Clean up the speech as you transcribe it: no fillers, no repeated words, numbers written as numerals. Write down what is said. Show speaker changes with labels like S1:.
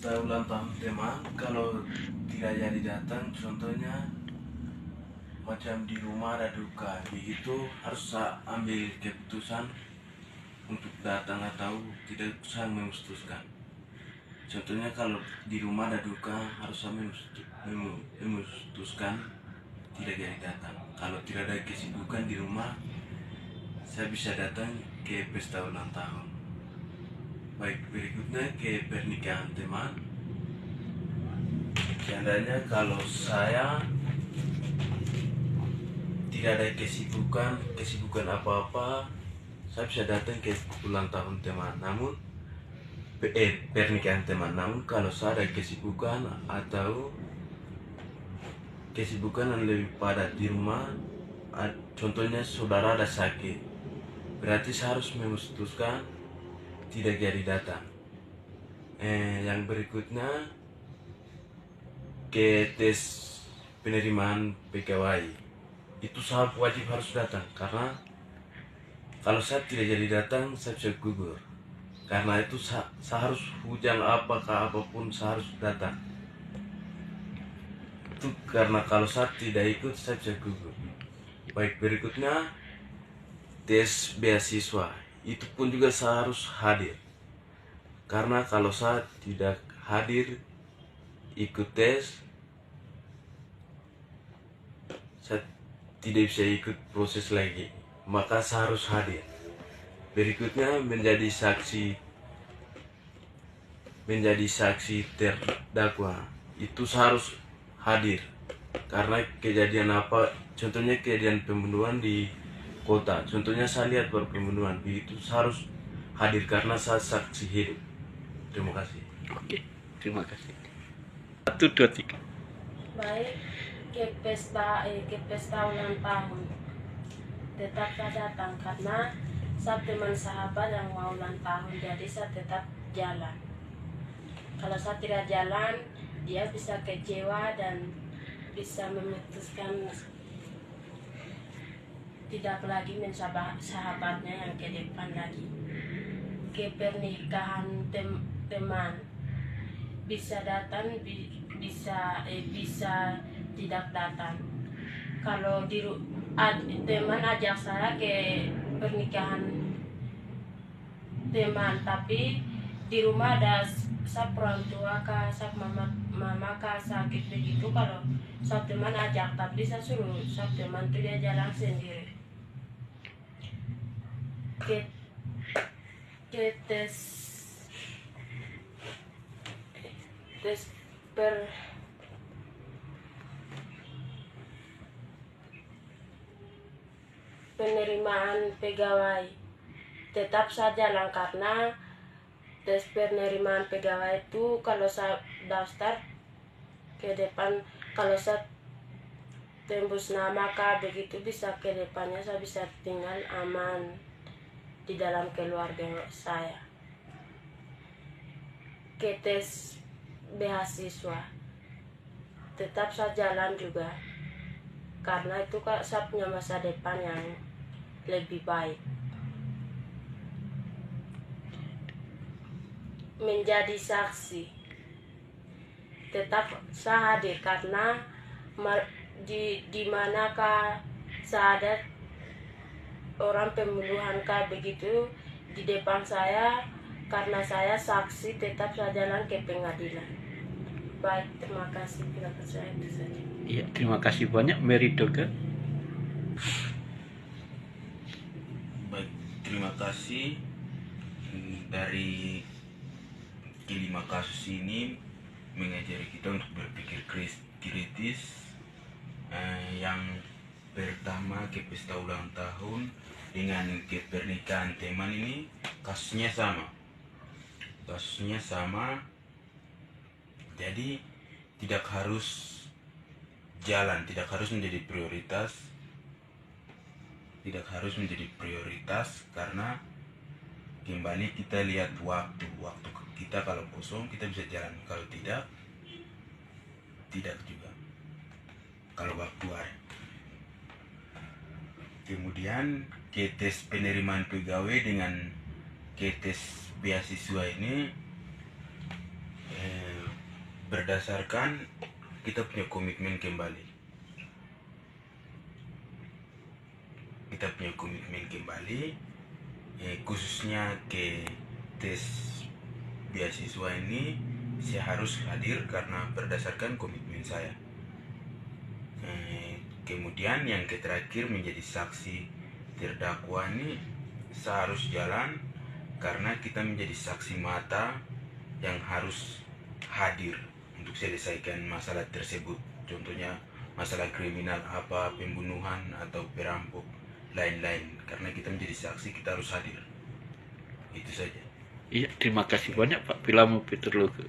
S1: pesta ulang tahun teman kalau tidak jadi datang, contohnya macam di rumah ada duka, begitu harus ambil keputusan untuk datang atau tidak usah memutuskan. Contohnya kalau di rumah ada duka harus memutuskan tidak jadi datang. Kalau tidak ada kesibukan di rumah, saya bisa datang ke pesta ulang tahun. Baik, berikutnya ke pernikahan teman. Seandainya kalau saya tidak ada kesibukan apa-apa, saya bisa datang ke ulang tahun teman. Namun pernikahan teman. Namun kalau saya ada kesibukan atau kesibukan yang lebih padat di rumah, contohnya saudara ada sakit, berarti saya harus memutuskan tidak jadi datang. Yang berikutnya ke tes penerimaan pegawai, itu saya wajib harus datang, karena kalau saya tidak jadi datang saya bisa gugur. Karena itu saya harus hujan apapun saya harus datang. Itu karena kalau saya tidak ikut saya bisa gugur. Baik, berikutnya tes beasiswa, itu pun juga saya harus hadir. Karena kalau saya tidak hadir ikut tes, saya tidak bisa ikut proses lagi, maka saya harus hadir. Berikutnya menjadi saksi terdakwa, itu saya harus hadir karena kejadian apa, contohnya kejadian pembunuhan di kota, contohnya saya lihat baru pembunuhan, begitu saya harus hadir karena saya saksi hidup. Terima kasih.
S2: Oke, terima kasih. 1, 2, 3.
S3: Baik, ke pesta ulang tahun tetap saya datang karena saya teman sahabat yang mau ulang tahun, jadi saya tetap jalan. Kalau saya tidak jalan, dia bisa kecewa dan bisa memutuskan tidak lagi sahabatnya yang ke depan lagi. Ke pernikahan teman bisa datang, bisa tidak datang. Kalau teman ajak saya ke pernikahan teman, tapi di rumah ada orang tua kah, mama kah sakit begitu, kalau teman ajak tapi saya suruh teman itu dia jalan sendiri. Ke tes penerimaan pegawai tetap saya jalan, karena tes penerimaan pegawai itu kalau saya daftar ke depan, kalau saya tembus nama kah begitu, bisa ke depannya saya bisa tinggal aman di dalam keluarga saya. Ke tes beasiswa tetap saya jalan juga, karena itu saya punya masa depan yang lebih baik. Menjadi saksi tetap saya hadir, karena di manakah saya ada orang pembunuhan kah begitu di depan saya, karena saya saksi tetap saya jalan ke pengadilan. Baik, terima kasih. Saya itu saja.
S2: Iya, terima kasih banyak Mary Dokter.
S1: Baik, terima kasih. Dari kelima kasus ini mengajari kita untuk berpikir kritis. Yang pertama ke pesta ulang tahun dengan ke pernikahan teman ini kasusnya sama, jadi tidak harus jalan, tidak harus menjadi prioritas, karena kembali kita lihat waktu kita, kalau kosong kita bisa jalan, kalau tidak juga kalau waktu ada. Kemudian ke tes penerimaan pegawai dengan ke tes beasiswa ini berdasarkan kita punya komitmen kembali. Kita punya komitmen kembali, khususnya ke tes beasiswa ini saya harus hadir karena berdasarkan komitmen saya. Kemudian yang terakhir menjadi saksi terdakwa ini saya harus jalan karena kita menjadi saksi mata yang harus hadir untuk selesaikan masalah tersebut. Contohnya masalah kriminal apa, pembunuhan atau perampok, lain-lain. Karena kita menjadi saksi kita harus hadir. Itu saja.
S2: Iya, terima kasih banyak Pak Pilamu Peterloge.